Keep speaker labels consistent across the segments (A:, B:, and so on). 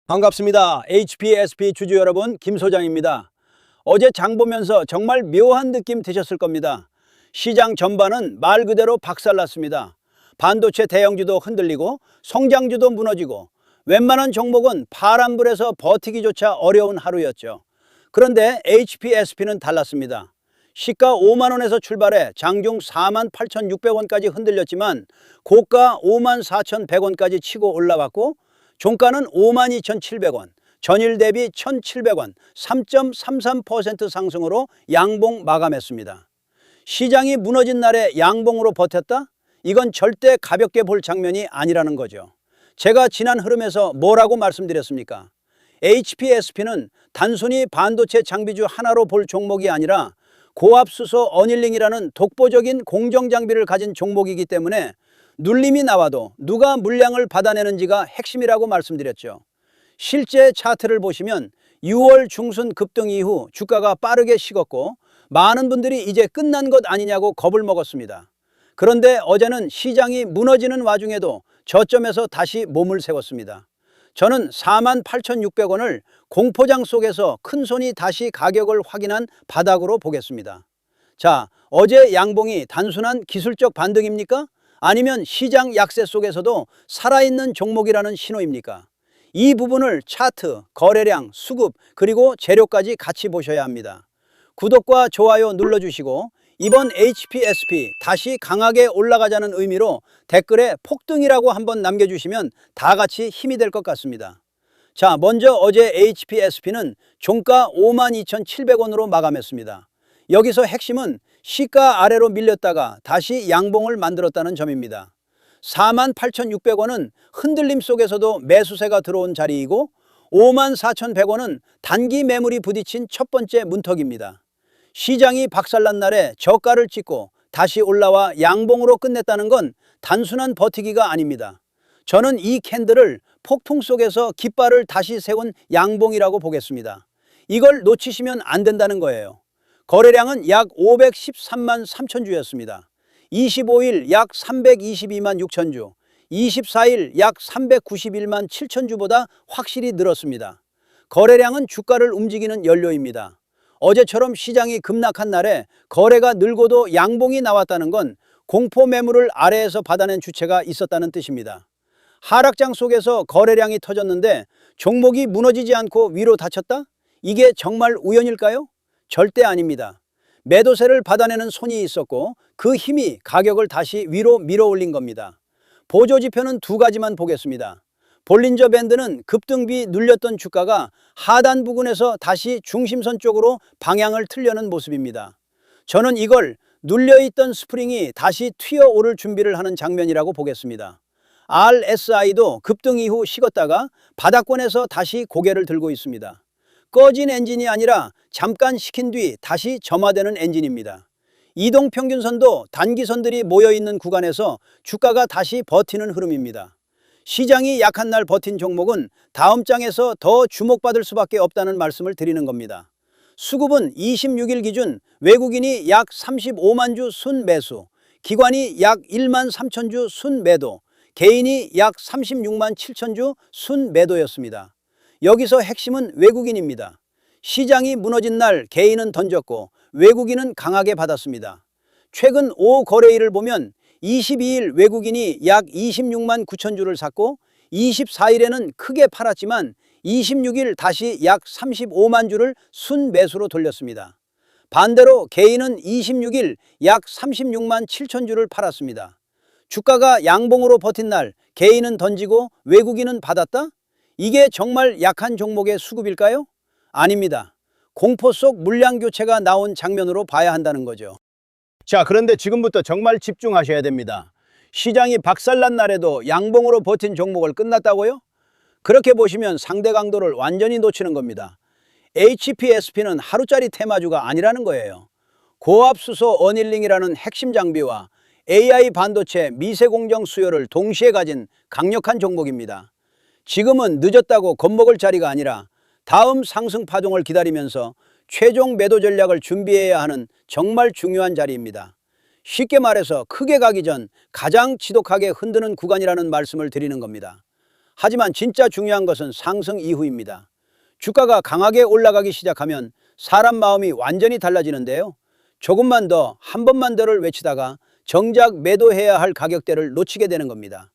A: 반갑습니다. HPSP 주주 여러분, 김 소장입니다. 어제 장 보면서 정말 묘한 느낌 드셨을 겁니다. 시장 전반은 말 그대로 박살났습니다. 반도체 대형주도 흔들리고 성장주도 무너지고 웬만한 종목은 파란불에서 버티기조차 어려운 하루였죠. 그런데 HPSP는 달랐습니다. 시가 5만 원에서 출발해 장중 48,600원까지 흔들렸지만 고가 54,100원까지 치고 올라왔고 종가는 52,700원, 전일 대비 1,700원, 3.33% 상승으로 양봉 마감했습니다. 시장이 무너진 날에 양봉으로 버텼다? 이건 절대 가볍게 볼 장면이 아니라는 거죠. 제가 지난 흐름에서 뭐라고 말씀드렸습니까? HPSP는 단순히 반도체 장비주 하나로 볼 종목이 아니라 고압수소 어닐링이라는 독보적인 공정장비를 가진 종목이기 때문에 눌림이 나와도 누가 물량을 받아내는지가 핵심이라고 말씀드렸죠. 실제 차트를 보시면 6월 중순 급등 이후 주가가 빠르게 식었고 많은 분들이 이제 끝난 것 아니냐고 겁을 먹었습니다. 그런데 어제는 시장이 무너지는 와중에도 저점에서 다시 몸을 세웠습니다. 저는 48,600원을 공포장 속에서 큰손이 다시 가격을 확인한 바닥으로 보겠습니다. 자, 어제 양봉이 단순한 기술적 반등입니까? 아니면 시장 약세 속에서도 살아있는 종목이라는 신호입니까? 이 부분을 차트, 거래량, 수급, 그리고 재료까지 같이 보셔야 합니다. 구독과 좋아요 눌러주시고 이번 HPSP 다시 강하게 올라가자는 의미로 댓글에 폭등이라고 한번 남겨주시면 다 같이 힘이 될 것 같습니다. 자, 먼저 어제 HPSP는 종가 52,700원으로 마감했습니다. 여기서 핵심은 시가 아래로 밀렸다가 다시 양봉을 만들었다는 점입니다. 48,600원은 흔들림 속에서도 매수세가 들어온 자리이고 54,100원은 단기 매물이 부딪힌 첫 번째 문턱입니다. 시장이 박살난 날에 저가를 찍고 다시 올라와 양봉으로 끝냈다는 건 단순한 버티기가 아닙니다. 저는 이 캔들을 폭풍 속에서 깃발을 다시 세운 양봉이라고 보겠습니다. 이걸 놓치시면 안 된다는 거예요. 거래량은 약 513만 3천 주였습니다. 25일 약 322만 6천 주, 24일 약 391만 7천 주보다 확실히 늘었습니다. 거래량은 주가를 움직이는 연료입니다. 어제처럼 시장이 급락한 날에 거래가 늘고도 양봉이 나왔다는 건 공포 매물을 아래에서 받아낸 주체가 있었다는 뜻입니다. 하락장 속에서 거래량이 터졌는데 종목이 무너지지 않고 위로 닫혔다? 이게 정말 우연일까요? 절대 아닙니다. 매도세를 받아내는 손이 있었고 그 힘이 가격을 다시 위로 밀어 올린 겁니다. 보조지표는 두 가지만 보겠습니다. 볼린저 밴드는 급등비 눌렸던 주가가 하단 부근에서 다시 중심선 쪽으로 방향을 틀려는 모습입니다. 저는 이걸 눌려있던 스프링이 다시 튀어오를 준비를 하는 장면이라고 보겠습니다. RSI도 급등 이후 식었다가 바닥권에서 다시 고개를 들고 있습니다. 꺼진 엔진이 아니라 잠깐 식힌 뒤 다시 점화되는 엔진입니다. 이동평균선도 단기선들이 모여있는 구간에서 주가가 다시 버티는 흐름입니다. 시장이 약한 날 버틴 종목은 다음 장에서 더 주목받을 수밖에 없다는 말씀을 드리는 겁니다. 수급은 26일 기준 외국인이 약 35만 주 순매수, 기관이 약 1만 3천 주 순매도, 개인이 약 36만 7천 주 순매도였습니다. 여기서 핵심은 외국인입니다. 시장이 무너진 날 개인은 던졌고 외국인은 강하게 받았습니다. 최근 5거래일을 보면 22일 외국인이 약 26만 9천 주를 샀고 24일에는 크게 팔았지만 26일 다시 약 35만 주를 순매수로 돌렸습니다. 반대로 개인은 26일 약 36만 7천 주를 팔았습니다. 주가가 양봉으로 버틴 날 개인은 던지고 외국인은 받았다? 이게 정말 약한 종목의 수급일까요? 아닙니다. 공포 속 물량 교체가 나온 장면으로 봐야 한다는 거죠. 자, 그런데 지금부터 정말 집중하셔야 됩니다. 시장이 박살난 날에도 양봉으로 버틴 종목을 끝났다고요? 그렇게 보시면 상대 강도를 완전히 놓치는 겁니다. HPSP는 하루짜리 테마주가 아니라는 거예요. 고압수소 어닐링이라는 핵심 장비와 AI 반도체 미세공정 수요를 동시에 가진 강력한 종목입니다. 지금은 늦었다고 겁먹을 자리가 아니라 다음 상승 파동을 기다리면서 최종 매도 전략을 준비해야 하는 정말 중요한 자리입니다. 쉽게 말해서 크게 가기 전 가장 지독하게 흔드는 구간이라는 말씀을 드리는 겁니다. 하지만 진짜 중요한 것은 상승 이후입니다. 주가가 강하게 올라가기 시작하면 사람 마음이 완전히 달라지는데요. 조금만 더, 한 번만 더를 외치다가 정작 매도해야 할 가격대를 놓치게 되는 겁니다.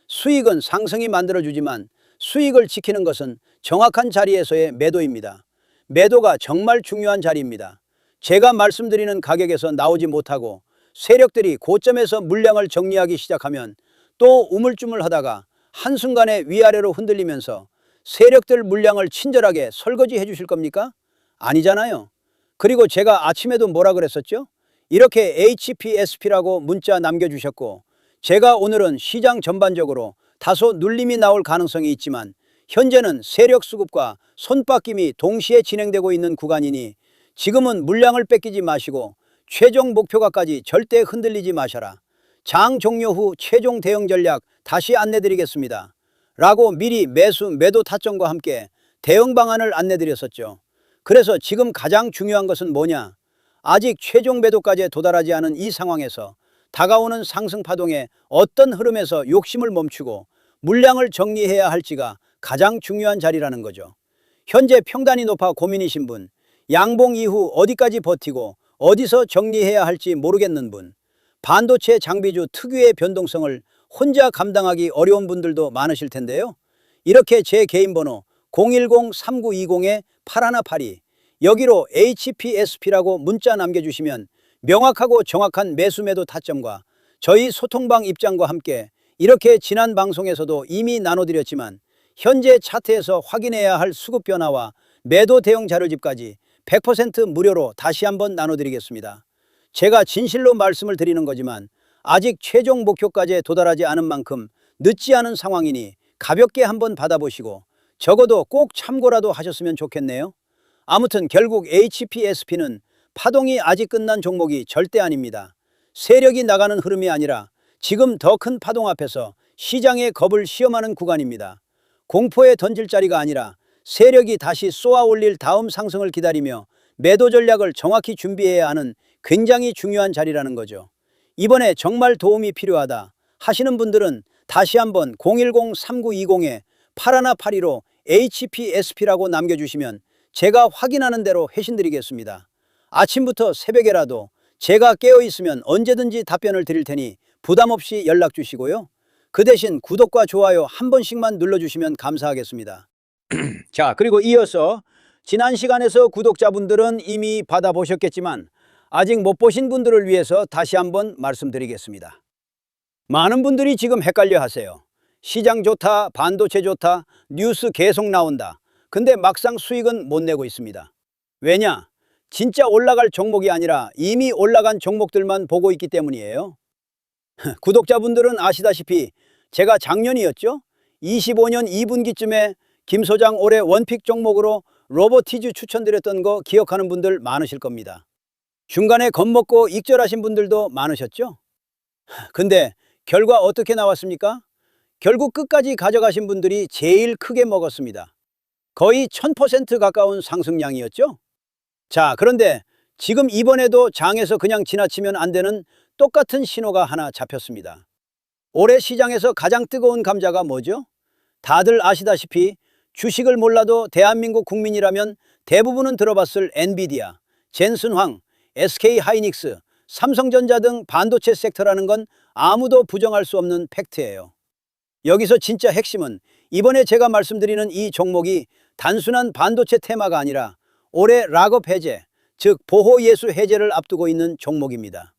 A: 수익은 상승이 만들어주지만 수익을 지키는 것은 정확한 자리에서의 매도입니다. 매도가 정말 중요한 자리입니다. 제가 말씀드리는 가격에서 나오지 못하고 세력들이 고점에서 물량을 정리하기 시작하면 또 우물쭈물하다가 한순간에 위아래로 흔들리면서 세력들 물량을 친절하게 설거지해 주실 겁니까? 아니잖아요. 그리고 제가 아침에도 뭐라 그랬었죠? 이렇게 HPSP라고 문자 남겨주셨고, 제가 오늘은 시장 전반적으로 다소 눌림이 나올 가능성이 있지만 현재는 세력 수급과 손바뀜이 동시에 진행되고 있는 구간이니 지금은 물량을 뺏기지 마시고 최종 목표가까지 절대 흔들리지 마셔라. 장 종료 후 최종 대응 전략 다시 안내드리겠습니다. 라고 미리 매수 매도 타점과 함께 대응 방안을 안내드렸었죠. 그래서 지금 가장 중요한 것은 뭐냐? 아직 최종 매도까지 도달하지 않은 이 상황에서 다가오는 상승 파동의 어떤 흐름에서 욕심을 멈추고 물량을 정리해야 할지가 가장 중요한 자리라는 거죠. 현재 평단이 높아 고민이신 분, 양봉 이후 어디까지 버티고 어디서 정리해야 할지 모르겠는 분, 반도체 장비주 특유의 변동성을 혼자 감당하기 어려운 분들도 많으실 텐데요. 이렇게 제 개인 번호 010-3920-8182 여기로 HPSP라고 문자 남겨주시면 명확하고 정확한 매수 매도 타점과 저희 소통방 입장과 함께 이렇게 지난 방송에서도 이미 나눠드렸지만 현재 차트에서 확인해야 할 수급 변화와 매도 대응 자료집까지 100% 무료로 다시 한번 나눠드리겠습니다. 제가 진실로 말씀을 드리는 거지만 아직 최종 목표까지 도달하지 않은 만큼 늦지 않은 상황이니 가볍게 한번 받아보시고 적어도 꼭 참고라도 하셨으면 좋겠네요. 아무튼 결국 HPSP는 파동이 아직 끝난 종목이 절대 아닙니다. 세력이 나가는 흐름이 아니라 지금 더 큰 파동 앞에서 시장의 겁을 시험하는 구간입니다. 공포에 던질 자리가 아니라 세력이 다시 쏘아 올릴 다음 상승을 기다리며 매도 전략을 정확히 준비해야 하는 굉장히 중요한 자리라는 거죠. 이번에 정말 도움이 필요하다 하시는 분들은 다시 한번 010-3920-8182로 HPSP라고 남겨주시면 제가 확인하는 대로 회신드리겠습니다. 아침부터 새벽에라도 제가 깨어있으면 언제든지 답변을 드릴 테니 부담 없이 연락 주시고요. 그 대신 구독과 좋아요 한 번씩만 눌러주시면 감사하겠습니다. 자, 그리고 이어서 지난 시간에서 구독자분들은 이미 받아보셨겠지만 아직 못 보신 분들을 위해서 다시 한번 말씀드리겠습니다. 많은 분들이 지금 헷갈려 하세요. 시장 좋다, 반도체 좋다, 뉴스 계속 나온다. 근데 막상 수익은 못 내고 있습니다. 왜냐? 진짜 올라갈 종목이 아니라 이미 올라간 종목들만 보고 있기 때문이에요. 구독자분들은 아시다시피 제가 작년이었죠? 25년 2분기쯤에 김 소장 올해 원픽 종목으로 로보티즈 추천드렸던 거 기억하는 분들 많으실 겁니다. 중간에 겁먹고 익절하신 분들도 많으셨죠? 근데 결과 어떻게 나왔습니까? 결국 끝까지 가져가신 분들이 제일 크게 먹었습니다. 거의 1000% 가까운 상승량이었죠? 자, 그런데 지금 이번에도 장에서 그냥 지나치면 안 되는 똑같은 신호가 하나 잡혔습니다. 올해 시장에서 가장 뜨거운 감자가 뭐죠? 다들 아시다시피 주식을 몰라도 대한민국 국민이라면 대부분은 들어봤을 엔비디아, 젠슨황, SK하이닉스, 삼성전자 등 반도체 섹터라는 건 아무도 부정할 수 없는 팩트예요. 여기서 진짜 핵심은 이번에 제가 말씀드리는 이 종목이 단순한 반도체 테마가 아니라 올해 락업 해제, 즉 보호예수 해제를 앞두고 있는 종목입니다.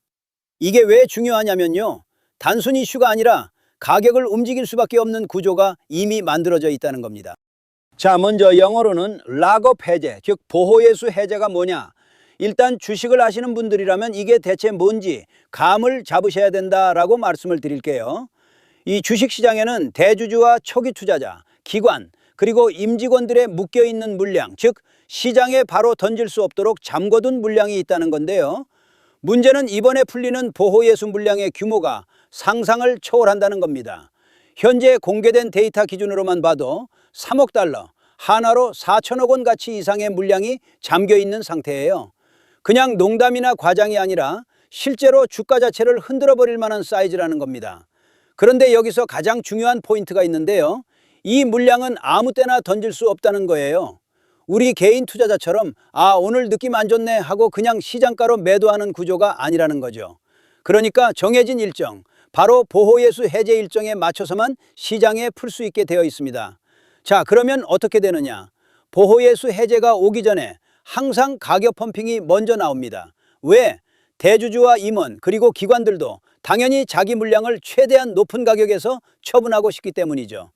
A: 이게 왜 중요하냐면요. 단순 이슈가 아니라 가격을 움직일 수밖에 없는 구조가 이미 만들어져 있다는 겁니다. 자, 먼저 영어로는 락업 해제, 즉 보호예수 해제가 뭐냐? 일단 주식을 아시는 분들이라면 이게 대체 뭔지 감을 잡으셔야 된다라고 말씀을 드릴게요. 이 주식시장에는 대주주와 초기 투자자, 기관, 그리고 임직원들의 묶여있는 물량, 즉 시장에 바로 던질 수 없도록 잠궈둔 물량이 있다는 건데요. 문제는 이번에 풀리는 보호예수 물량의 규모가 상상을 초월한다는 겁니다. 현재 공개된 데이터 기준으로만 봐도 3억 달러, 하나로 4천억 원 가치 이상의 물량이 잠겨있는 상태예요. 그냥 농담이나 과장이 아니라 실제로 주가 자체를 흔들어 버릴 만한 사이즈라는 겁니다. 그런데 여기서 가장 중요한 포인트가 있는데요. 이 물량은 아무 때나 던질 수 없다는 거예요. 우리 개인 투자자처럼 오늘 느낌 안 좋네 하고 그냥 시장가로 매도하는 구조가 아니라는 거죠. 그러니까 정해진 일정, 바로 보호예수 해제 일정에 맞춰서만 시장에 풀 수 있게 되어 있습니다. 자, 그러면 어떻게 되느냐? 보호예수 해제가 오기 전에 항상 가격 펌핑이 먼저 나옵니다. 왜? 대주주와 임원 그리고 기관들도 당연히 자기 물량을 최대한 높은 가격에서 처분하고 싶기 때문이죠.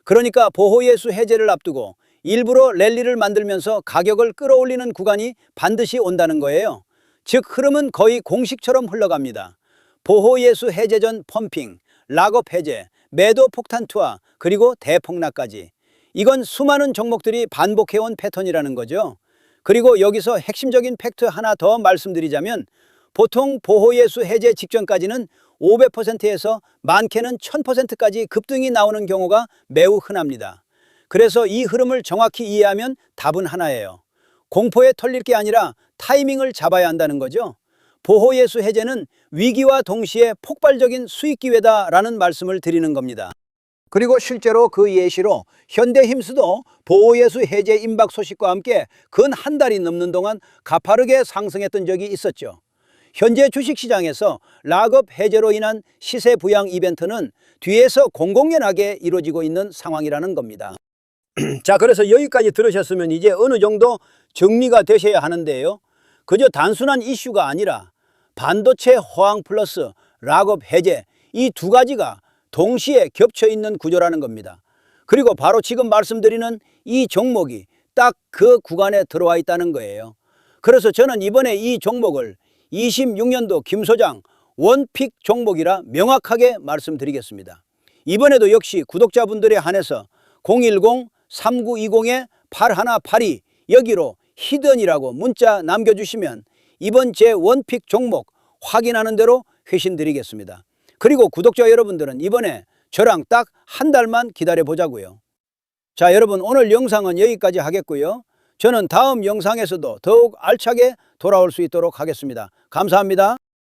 A: 그러니까 보호예수 해제를 앞두고 일부러 랠리를 만들면서 가격을 끌어올리는 구간이 반드시 온다는 거예요. 즉 흐름은 거의 공식처럼 흘러갑니다. 보호예수 해제 전 펌핑, 락업 해제, 매도 폭탄 투하, 그리고 대폭락까지. 이건 수많은 종목들이 반복해온 패턴이라는 거죠. 그리고 여기서 핵심적인 팩트 하나 더 말씀드리자면 보통 보호예수 해제 직전까지는 500%에서 많게는 1000%까지 급등이 나오는 경우가 매우 흔합니다. 그래서 이 흐름을 정확히 이해하면 답은 하나예요. 공포에 털릴 게 아니라 타이밍을 잡아야 한다는 거죠. 보호예수 해제는 위기와 동시에 폭발적인 수익 기회다라는 말씀을 드리는 겁니다. 그리고 실제로 그 예시로 현대힘스도 보호예수 해제 임박 소식과 함께 근 한 달이 넘는 동안 가파르게 상승했던 적이 있었죠. 현재 주식시장에서 락업 해제로 인한 시세 부양 이벤트는 뒤에서 공공연하게 이루어지고 있는 상황이라는 겁니다. 자, 그래서 여기까지 들으셨으면 이제 어느 정도 정리가 되셔야 하는데요. 그저 단순한 이슈가 아니라 반도체 호황 플러스 락업 해제, 이 두 가지가 동시에 겹쳐 있는 구조라는 겁니다. 그리고 바로 지금 말씀드리는 이 종목이 딱 그 구간에 들어와 있다는 거예요. 그래서 저는 이번에 이 종목을 26년도 김 소장 원픽 종목이라 명확하게 말씀드리겠습니다. 이번에도 역시 구독자분들에 한해서 010-3920-8182 여기로 히든이라고 문자 남겨주시면 이번 제 원픽 종목 확인하는 대로 회신 드리겠습니다. 그리고 구독자 여러분들은 이번에 저랑 딱 한 달만 기다려 보자고요. 자, 여러분 오늘 영상은 여기까지 하겠고요. 저는 다음 영상에서도 더욱 알차게 돌아올 수 있도록 하겠습니다. 감사합니다.